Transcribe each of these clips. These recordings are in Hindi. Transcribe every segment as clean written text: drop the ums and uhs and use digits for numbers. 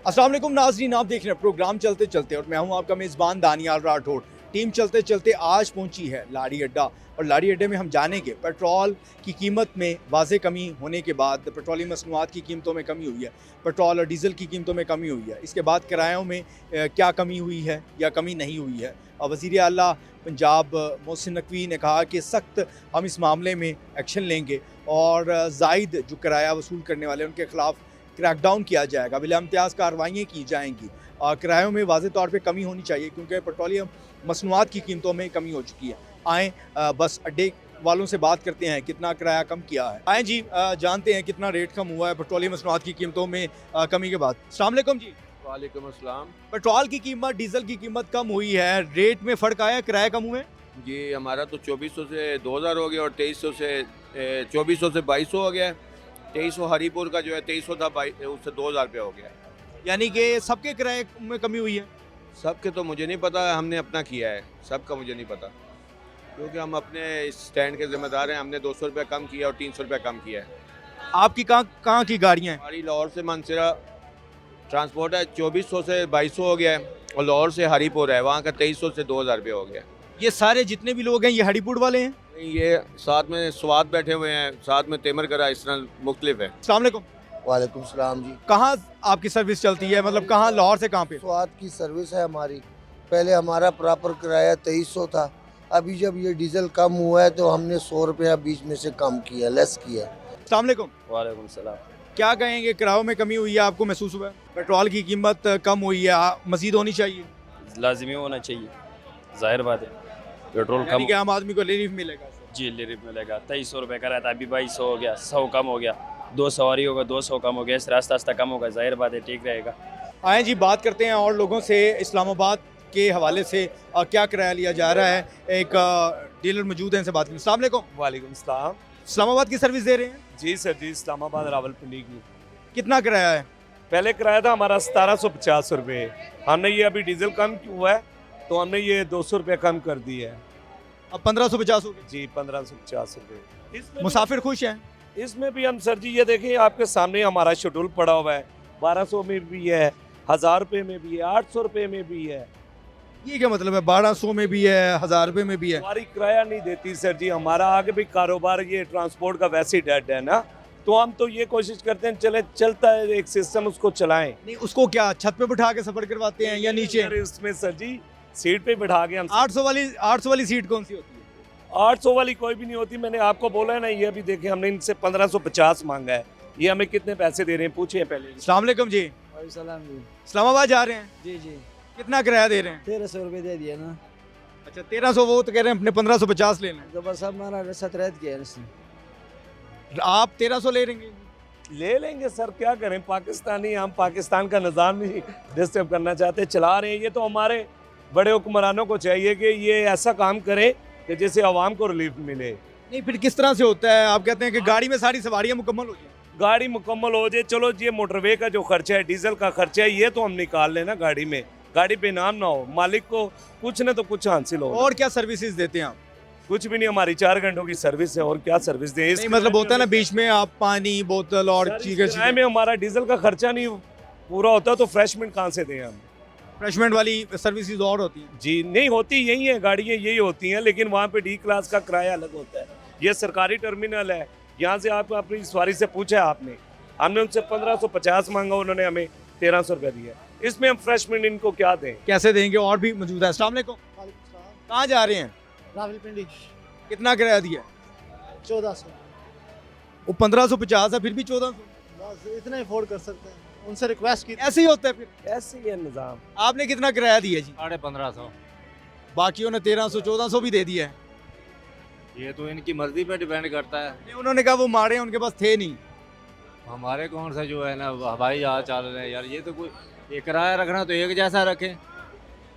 अस्सलाम वालेकुम नाज़रीन, आप देख रहे हैं प्रोग्राम चलते चलते और मैं हूं आपका मेज़बान दानियाल राठौड़। टीम चलते चलते आज पहुंची है लाड़ी अड्डा और लाड़ी अड्डे में हम जानेंगे पेट्रोल की कीमत में वाज़े कमी होने के बाद पेट्रोलियम मसनूआत की कीमतों में कमी हुई है, पेट्रोल और डीज़ल की कीमतों में कमी हुई है। इसके बाद किरायों में क्या कमी हुई है या कमी नहीं हुई है। और वज़ीर आला पंजाब मोहसिन नकवी ने कहा कि सख्त हम इस मामले में एक्शन लेंगे और ज़ायद जो किराया वसूल करने वाले उनके ख़िलाफ़ क्रैकडाउन किया जाएगा, बिला इम्तियाज़ कार्रवाइयाँ की जाएंगी। किरायों में वाज़े तौर पे कमी होनी चाहिए क्योंकि पेट्रोलियम मसनूआत की कीमतों में कमी हो चुकी है। आएँ बस अड्डे वालों से बात करते हैं कितना किराया कम किया है। आएँ जी, जानते हैं कितना रेट कम हुआ है पेट्रोलियम मसनूआत की कीमतों में कमी के बाद। अस्सलाम वालेकुम जी। वालेकुम अस्सलाम। पेट्रोल की कीमत, डीजल की कीमत कम हुई है, रेट में फ़र्क आया, किराए कम हुए? जी हमारा तो 2400 से 2000 हो गया और 2300 से 2400 से 2200 हो गया। 2300 हरीपुर का जो है 2300 था, उससे 2000 रुपया हो गया। यानी कि सबके किराए में कमी हुई है। सबके तो मुझे नहीं पता, हमने अपना किया है, सबका मुझे नहीं पता क्योंकि हम अपने स्टैंड के जिम्मेदार हैं। हमने 200 रुपया कम किया और 300 रुपया कम किया है। आपकी कहाँ की गाड़ियाँ हैं? हमारी लाहौर से मानसरा ट्रांसपोर्ट है, 2400 से 2200 हो गया है और लाहौर से हरीपुर है, वहाँ का 2300 से 2000 रुपया हो गया। ये सारे जितने भी लोग हैं ये हरीपुर वाले हैं? ये साथ में स्वाद बैठे हुए हैं, साथ में तेमर करा, इस तरह मुख्तलिफ है। अस्सलाम वालेकुम। वालेकुम सलाम जी। कहाँ आपकी सर्विस चलती है, मतलब कहाँ, लाहौर से कहाँ पे? स्वाद की सर्विस है हमारी। पहले हमारा प्रॉपर किराया 2300 था, अभी जब ये डीजल कम हुआ है तो हमने 100 रुपया बीच में से कम किया, लेस किया। अस्सलाम वालेकुम। वालेकुम सलाम। क्या कहेंगे, किरायों में कमी हुई है, आपको महसूस हुआ है? पेट्रोल की कीमत कम हुई है, मजीद होनी चाहिए? लाजमी होना चाहिए, जाहिर बात है। पेट्रोल यानी कम कि आम आदमी को रिलीफ मिलेगा? जी रिलीफ मिलेगा। 2300 रुपये का रहता है, अभी 2200 हो गया, 100 कम हो गया, 2 सवारी होगा 200 कम हो गया, इस रास्ता आस्ता कम होगा, जाहिर बात है ठीक रहेगा। आए जी, बात करते हैं और लोगों से इस्लामाबाद के हवाले से क्या किराया लिया जा रहा है। एक डीलर मौजूद हैं, इनसे बात करें। अस्सलाम वालेकुम। वालेकुम सलाम। इस्लामाबाद की सर्विस दे रहे हैं? जी सर जी, इस्लामाबाद रावलपिंडी की। कितना किराया है? पहले किराया था हमारा 1750 रुपये, हमने ये अभी डीजल कम हुआ है तो हमने ये 200 रुपये कम कर दी है, अब 1550 हो गए। जी 1550 रुपये। इसमें मुसाफिर खुश हैं? इसमें भी हम सर जी ये देखें, आपके सामने हमारा शेड्यूल पड़ा हुआ है, 1200 में भी है, 1000 रुपये में भी है, 800 रुपये में भी है। ये क्या मतलब है? 1200 में भी है, 1000 रुपये में भी है? हमारी किराया नहीं देती सर जी, हमारा आगे भी कारोबार ये ट्रांसपोर्ट का वैसे ही डेड है ना, तो हम तो ये कोशिश करते हैं चलता है एक सिस्टम, उसको चलाएं। नहीं, उसको क्या छत पे बिठा के सफर करवाते हैं या नीचे? अरे उसमें सर जी सीट पे बिठा के हम 800 वाली सीट कौन सी होती है? 800 वाली कोई भी नहीं होती, मैंने आपको बोला है ना। ये अभी देखें, हमने इनसे 1550 मांगा है, ये हमें कितने पैसे दे रहे हैं पूछे पहले। अस्सलाम वालेकुम जी। सलाम जी। इस्लामाबाद जा रहे हैं? जी जी, कितना किराया दे रहे हैं? 1300 रुपये दे दिया ना। अच्छा, 1300, वो तो कह रहे हैं अपने 1550 लेना है। तो बस अब हमारा साथ रह गया इसने। आप 1300 ले लेंगे? ले लेंगे सर, क्या करें, पाकिस्तानी, हम पाकिस्तान का निज़ाम नहीं डिस्टर्ब करना चाहते, चला रहे हैं। ये तो हमारे बड़े हुक्मरानों को चाहिए कि ये ऐसा काम करें कि जिससे आवाम को रिलीफ मिले। नहीं, फिर किस तरह से होता है? आप कहते हैं कि गाड़ी में सारी सवारियां मुकम्मल हो जाए? गाड़ी मुकम्मल हो जाए, चलो ये मोटरवे का जो खर्चा है, डीजल का खर्चा है, ये तो हम निकाल लेना गाड़ी में, गाड़ी बेनाम ना हो, मालिक को कुछ न तो कुछ हासिल हो। और क्या सर्विसेज देते हैं आप? कुछ भी नहीं, हमारी 4 घंटों की सर्विस है, और क्या सर्विस दें। नहीं, मतलब होता है ना बीच में आप पानी बोतल और चीजें में हमारा डीजल का खर्चा नहीं पूरा होता तो फ्रेशमेंट कहाँ से दें हम? फ्रेशमेंट वाली सर्विसेज और होती हैं? जी नहीं होती, यही है, गाड़ियाँ यही होती हैं, लेकिन वहाँ पे डी क्लास का किराया अलग होता है। ये सरकारी टर्मिनल है, यहाँ से आप अपनी सवारी से पूछा आपने, हमने उनसे 1550 मांगा, उन्होंने हमें 1300 रुपया दिया। इसमें हम फ्रेशमेंट इनको क्या दें? कैसे देंगे? और भी मौजूद है। अस्सलाम वालेकुम। कहाँ जा रहे हैं? रावलपिंडी। कितना किराया दिया? 1400। वो 1550 है, फिर भी 1400? बस इतना ही अफोर्ड कर सकते हैं, उनसे रिक्वेस्ट की। ऐसे ही होता है फिर? ऐसे ही है निज़ाम। आपने कितना किराया दिया जी? 1550। बाकियों ने 1300 1400 भी दे दिया है। ये तो इनकी मर्जी पे डिपेंड करता है। नहीं, उन्होंने कहा वो मारे हैं, उनके पास थे नहीं। हमारे कौन सा जो है ना हवाई जहाज चल रहे हैं यार, ये तो कोई ये किराया रखना तो एक जैसा रखें।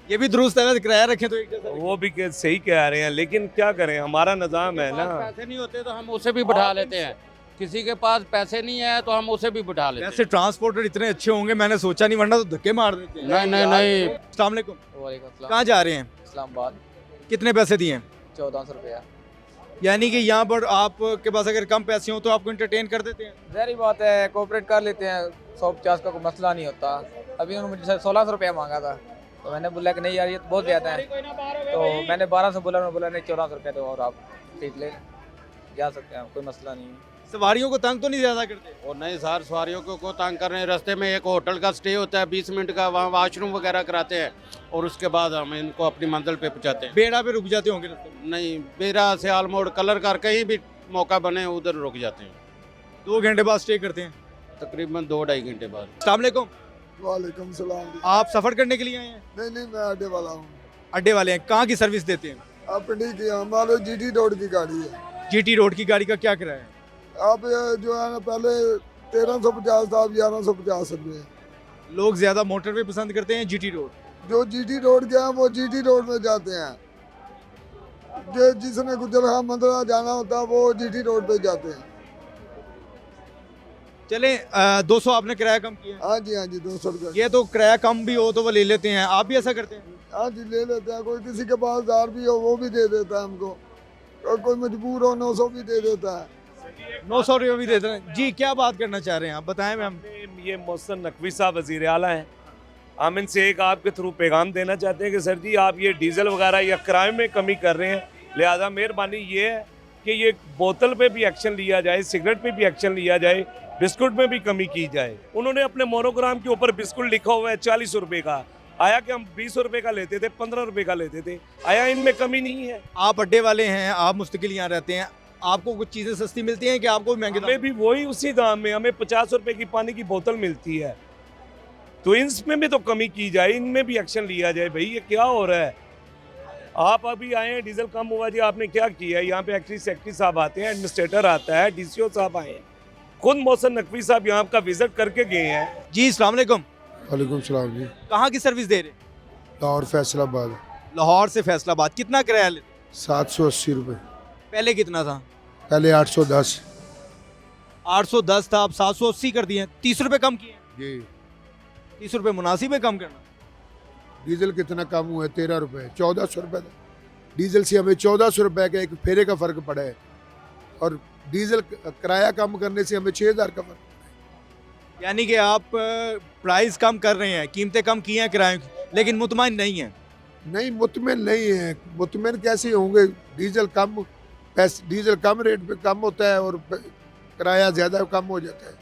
ये भी दुरुस्त है ना, किराया रखें तो एक जैसा। वो भी सही कह रहे हैं, लेकिन क्या करें, हमारा निज़ाम है ना। पैसे नहीं होते तो हम उसे भी बिठा लेते हैं, किसी के पास पैसे नहीं है तो हम उसे भी बिठा लेते हैं। वैसे ट्रांसपोर्टर इतने अच्छे होंगे, मैंने सोचा नहीं, वरना तो धक्के मार देते हैं। नहीं। अस्सलाम वालेकुम। वालेकुम सलाम। कहाँ जा रहे हैं? इस्लामाबाद। कितने पैसे दिए हैं? 1400 रुपया। यानी कि यहाँ पर आपके पास अगर कम पैसे हो तो आपको इंटरटेन कर देते हैं। जहरी बात है, कोऑपरेट कर लेते हैं, 150 का कोई मसला नहीं होता। अभी उन्होंने मुझे 1600 रुपया मांगा था, तो मैंने बोला कि नहीं यार ये तो बहुत ज़्यादा है, तो मैंने 1200 बोला, उन्होंने बोला नहीं 1400 रुपया दो और आप सीट ले जा सकते हैं, कोई मसला नहीं है। सवारियों को तंग तो नहीं ज़्यादा करते? और नहीं सर, सवारियों को तंग कर रहे हैं। रास्ते में एक होटल का स्टे होता है 20 मिनट का, वहाँ वॉशरूम वगैरह कराते हैं और उसके बाद हम इनको अपनी मंजिल पे पहुँचाते हैं। बेड़ा पे रुक जाते होंगे रास्ते में? नहीं, बेरा सियाल मोड़ कलर कर कहीं भी मौका बने उधर रुक जाते हैं। 2 घंटे बाद स्टे करते हैं? तकरीबन 2-2.5 घंटे बाद। अस्सलाम वालेकुम। वालेकुम सलाम। आप सफ़र करने के लिए आए हैं? नहीं मैं अड्डे वाला हूँ। अड्डे वाले हैं, कहाँ की सर्विस देते हैं? आप की हमारे GT रोड की गाड़ी है। GT रोड की गाड़ी का क्या किराया है? आप जो है ना पहले 1350 था, अब 1150 रुपये। लोग ज़्यादा मोटरवे पसंद करते हैं GT रोड? जो GT रोड के हैं वो GT रोड में जाते हैं, जो जिसने गुजरा मंदरा जाना होता है वो GT रोड पे जाते हैं। चलें 200 आपने किराया कम किया। हाँ जी 200 रुपये। ये तो किराया कम भी हो तो वो ले लेते हैं, आप भी ऐसा करते हैं? हाँ जी ले लेते हैं, कोई किसी के पास 1000 भी हो वो भी दे देता है हमको, और कोई मजबूर हो 900 भी दे देता है। 900 रुपये भी देते हैं जी। क्या बात करना चाह रहे हैं आप, बताएं मैम। ये मोहसिन नकवी साहब वज़ीर आला हैं, हम इनसे एक आपके थ्रू पैगाम देना चाहते हैं कि सर जी आप ये डीजल वगैरह या किराए में कमी कर रहे हैं, लिहाजा मेहरबानी ये है कि ये बोतल पे भी एक्शन लिया जाए, सिगरेट पे भी एक्शन लिया जाए, बिस्कुट में भी कमी की जाए। उन्होंने अपने मोनोग्राम के ऊपर बिस्कुट लिखा हुआ है 40 रुपये का, आया कि हम 20 रुपये का लेते थे, 15 रुपये का लेते थे, आया इनमें कमी नहीं है। आप अड्डे वाले हैं, आप मुस्तकिल यहाँ रहते हैं, आपको कुछ चीज़ें सस्ती मिलती हैं कि आपको भी महंगे? हमें भी वही उसी दाम में, हमें 50 रुपये की पानी की बोतल मिलती है, तो इसमें भी तो कमी की जाए, इनमें भी एक्शन लिया जाए। भाई ये क्या हो रहा है? आप अभी आए हैं, डीजल कम हुआ जी, आपने क्या किया है? यहाँ पे एक्चुअली सेक्रेटरी साहब आते हैं, एडमिनिस्ट्रेटर आता है, DCO साहब आए हैं, खुद मोहसिन नकवी साहब यहाँ का विजिट करके गए हैं। जी अस्सलाम वालेकुम। वालेकुम सलाम जी। कहाँ की सर्विस दे रहे हैं? लाहौर फैसलाबाद। लाहौर से फैसलाबाद। कितना किराया लेते? 780 रुपये। पहले कितना था? पहले 810। 810 था, अब 780 कर दिए, 30 रुपये कम किए। जी 30 रुपये मुनासिब है कम करना। डीजल कितना कम हुआ है? 13 रुपये। 1400 रुपये डीजल से हमें 1400 रुपये का एक फेरे का फ़र्क पड़ा है, और डीजल किराया कम करने से हमें 6000 का फ़र्क। यानी कि आप प्राइस कम कर रहे हैं, कीमतें कम की हैं किराए की, लेकिन मुतमईन नहीं है। नहीं मुतमिन नहीं है। मुतमिन कैसे होंगे? डीजल कम पैसे, डीजल कम रेट पे कम होता है और किराया ज़्यादा कम हो जाता है।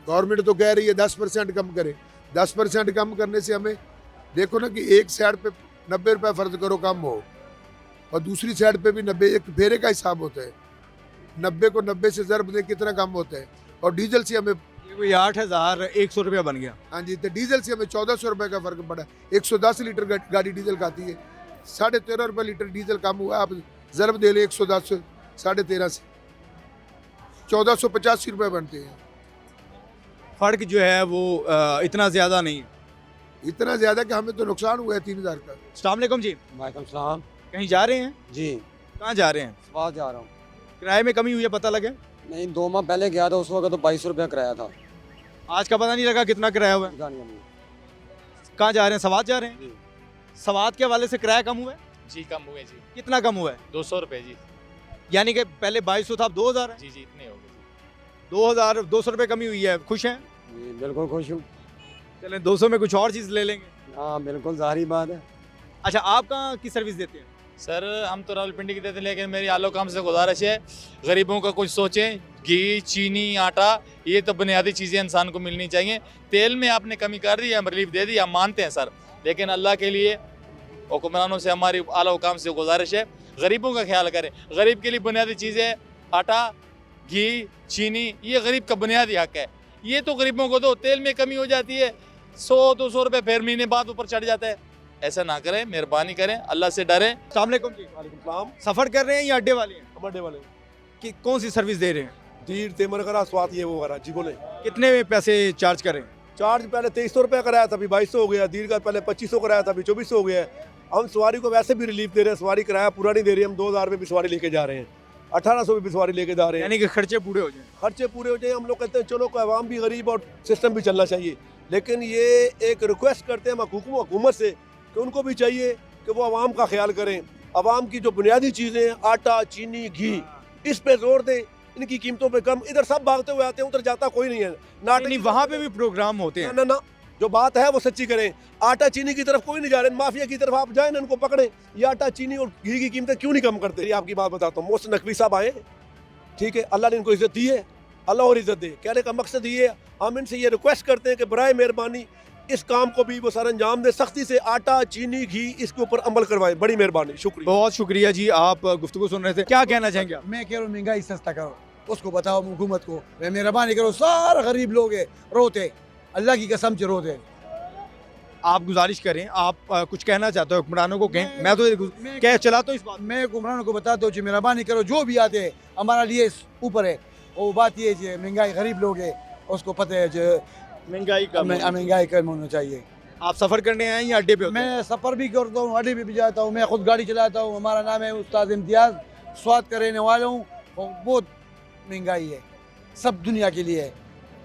गवर्नमेंट तो कह रही है 10% कम करे। 10% कम करने से हमें देखो ना कि एक साइड पे 90 रुपये फ़र्ज करो कम हो, और दूसरी साइड पे भी 90, एक फेरे का हिसाब होता है। 90 को 90 से ज़रब दे कितना कम होता है, और डीजल से हमें कोई 8100 रुपया बन गया। हाँ जी, तो डीजल से हमें 1400 रुपये का फ़र्क पड़ा। 110 लीटर गाड़ी डीजल खाती है, 13.5 रुपये लीटर डीजल कम हुआ। आप ज़रब दे ले 110 से 13.5 से 1485 रुपये बनते हैं। फ़र्क जो है वो इतना ज़्यादा नहीं है। इतना ज़्यादा कि हमें तो नुकसान हुआ है 3000 का। अस्सलाम वालेकुम जी। वालेकुम सलाम। कहीं जा रहे हैं? जी कहाँ जा रहे हैं? बाहर जा रहा हूँ। किराए में कमी हुई है, पता लगे? नहीं, 2 माह पहले गया था, उस वक्त तो 22 रुपया किराया था। आज का पता नहीं लगा कितना किराया हुआ है। गाड़ियों में कहाँ जा रहे हैं? सवात जा रहे हैं? जी। सवात के हवाले से किराया कम हुआ है? जी कम हुए जी, कितना कम हुआ है? 200 रुपये जी। यानी कि पहले 2200 था, अब 2000 है। जी इतने हो गए 200 रुपये कमी हुई है, खुश हैं? जी बिल्कुल खुश हूँ। चलें 200 में कुछ और चीज़ ले लेंगे। हाँ बिल्कुल ज़ाहिर बात है। अच्छा, आप कहाँ की सर्विस देते हैं? सर हम तो रावलपिंडी की देते हैं, लेकिन मेरी आलो काम से गुजारिश है, गरीबों का कुछ सोचें। घी, चीनी, आटा, ये तो बुनियादी चीज़ें इंसान को मिलनी चाहिए। तेल में आपने कमी कर दी, हम रिलीफ दे दी, हम मानते हैं सर, लेकिन अल्लाह के लिए हुक्मरानों से हमारी आला हुकाम से गुजारिश है, गरीबों का ख्याल करें। गरीब के लिए बुनियादी चीज़ें, आटा, घी, चीनी, ये गरीब का बुनियादी हक है, ये तो गरीबों को दो। तेल में कमी हो जाती है, 100-200 रुपये फिर महीने बाद ऊपर चढ़ जाता है। ऐसा ना करें, मेहरबानी करें, अल्लाह से डरें। अस्सलाम वालेकुम जी। वालेकुम सलाम। सफ़र कर रहे हैं या अड्डे वाले हैं? हम अड्डे वाले कि कौन सी सर्विस दे रहे हैं? धीर तेमर करा स्वाद ये वो करा जी बोले। कितने पैसे चार्ज करें? चार्ज पहले 2300 रुपये कराया था, अभी 2200 हो गया। धीर का पहले 2500 कराया था, अभी 2400 हो गया है। हम सवारी को वैसे भी रिलीफ दे रहे हैं, सवारी किराया पूरा नहीं दे रही, हम 2000 में भी सवारी लेके जा रहे हैं, 1800 में भी सवारी लेके जा रहे हैं। यानी कि खर्चे पूरे हो जाएं। खर्चे पूरे हो जाए। हम लोग कहते हैं चलो आवाम भी गरीब और सिस्टम भी चलना चाहिए, लेकिन ये एक रिक्वेस्ट करते हैं हुकूमत से कि उनको भी चाहिए कि वो आवाम का ख्याल करें। आवाम की जो बुनियादी चीज़ें हैं, आटा, चीनी, घी, इस पे जोर दें, इनकी कीमतों पे कम। इधर सब भागते हुए आते हैं, उधर जाता कोई नहीं है। नाटक नहीं, वहाँ पे भी प्रोग्राम होते हैं। ना, जो बात है वो सच्ची करें। आटा चीनी की तरफ कोई नहीं जा रहे, माफिया की तरफ आप जाएं ना, इनको पकड़ें। ये आटा चीनी और घी की कीमतें क्यों नहीं कम करते? ये आपकी बात बताता हूँ। मोहसिन नकवी साहब आए, ठीक है, अल्लाह ने इनको इज्जत दी है, अल्लाह और इज्जत दे। कहने का मकसद ये है, हम इनसे ये रिक्वेस्ट करते हैं कि बराए मेहरबानी इस काम को भी वो सर अंजाम दे, सख्ती से आटा, चीनी, घी इसके ऊपर अमल करवाएं। बड़ी मेहरबानी, शुक्रिया। बहुत शुक्रिया जी, आप गुफ्तगू सुन रहे थे, क्या कहना चाहेंगे आप? मैं कह रहा हूँ महंगाई सस्ता करो, उसको बताओ हुकूमत को, मेहरबानी करो। सारा गरीब लोग है रोते, अल्लाह की कसम से रोते। आप गुजारिश करें, आप कुछ कहना चाहते हो हुक्मरानों को? कहें, मैं तो कह चला तो इस बात। मैं हुक्मरानों को बताता हूँ मेहरबानी करो, जो भी आते हैं हमारा लिए ऊपर है। वो बात ये है महंगाई, गरीब लोग है, उसको पता है जो महंगाई कम होना चाहिए। आप सफ़र करने आए या अड्डे पे होते हैं? मैं सफ़र भी करता हूँ, अड्डे पे भी जाता हूँ, मैं खुद गाड़ी चलाता हूँ। हमारा नाम है उस्ताद इम्तियाज़, स्वाद का रहने वाला हूँ। बहुत महंगाई है, सब दुनिया के लिए है।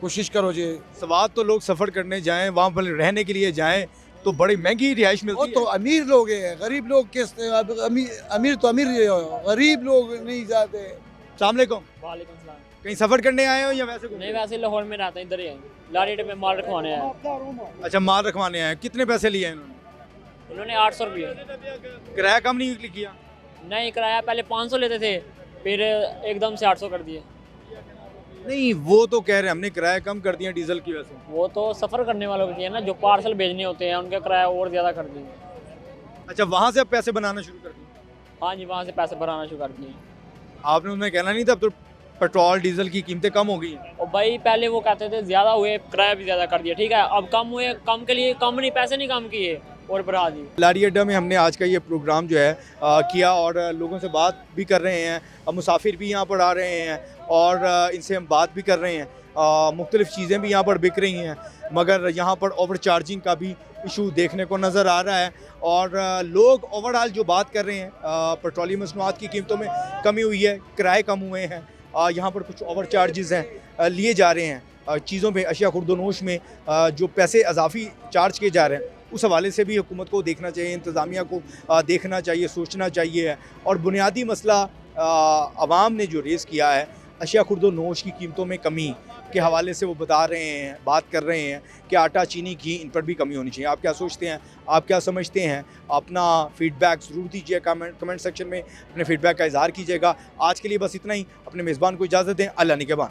कोशिश करो जी। स्वाद तो लोग सफ़र करने जाएं, वहाँ पर रहने के लिए जाएं तो बड़ी महंगी रिहाइश मिलती है। तो अमीर लोग हैं, गरीब लोग किस अमीर तो अमीर, गरीब लोग नहीं जाते। अस्सलाम वालेकुम। वालेकुम सलाम। कहीं सफ़र करने आए हो या वैसे घूमने? नहीं, वैसे लाहौर में रहते हैं, इधर ही हैं, लाड़ी अड्डे में माल रखवाने आए। अच्छा, माल रखवाने आए। कितने पैसे लिए इन्होंने? इन्होंने 800 रुपये। किराया कम नहीं किया? नहीं, किराया पहले 500 लेते थे, फिर एकदम से 800 कर दिए। नहीं, वो तो कह रहे हैं हमने किराया कम कर दिया डीजल की वजह से। वो तो सफ़र करने वालों के लिए ना, जो पार्सल भेजने होते हैं उनका किराया और ज़्यादा कर दिए। अच्छा, वहाँ से अब पैसे बनाना शुरू कर दिए? हाँ जी, वहाँ से पैसे भराना शुरू कर दिए। आपने उन्हें कहना नहीं था अब तो पेट्रोल डीजल की कीमतें कम हो गई हैं? और भाई पहले वो कहते थे ज़्यादा हुए, किराया भी ज़्यादा कर दिया, ठीक है, अब कम हुए, कम के लिए कम नहीं, पैसे नहीं कम किए और बढ़ा दी। लाड़ी अड्डा में हमने आज का ये प्रोग्राम जो है किया और लोगों से बात भी कर रहे हैं, मुसाफिर भी यहाँ पर आ रहे हैं और इनसे हम बात भी कर रहे हैं। मुख्तलिफ़ चीज़ें भी यहाँ पर बिक रही हैं, मगर यहाँ पर ओवर चार्जिंग का भी इशू देखने को नज़र आ रहा है और लोग ओवरऑल जो बात कर रहे हैं, पेट्रोलियम मसनूआत की कीमतों में कमी हुई है, किराए कम हुए हैं, यहाँ पर कुछ ओवर चार्जेस हैं लिए जा रहे हैं चीज़ों पे, अशिया खुर्दोनोश में जो पैसे इजाफी चार्ज किए जा रहे हैं, उस हवाले से भी हुकूमत को देखना चाहिए, इंतज़ामिया को देखना चाहिए, सोचना चाहिए। और बुनियादी मसला आवाम ने जो रेज़ किया है अशिया खुर्दोनोश की कीमतों में कमी के हवाले से, वो बता रहे हैं, बात कर रहे हैं कि आटा, चीनी, घी, इन पर भी कमी होनी चाहिए। आप क्या सोचते हैं, आप क्या समझते हैं? अपना फ़ीडबैक ज़रूर दीजिए, कमेंट सेक्शन में अपने फ़ीडबैक का इज़हार कीजिएगा। आज के लिए बस इतना ही। अपने मेज़बान को इजाज़त दें। अल्लाह निगहबान।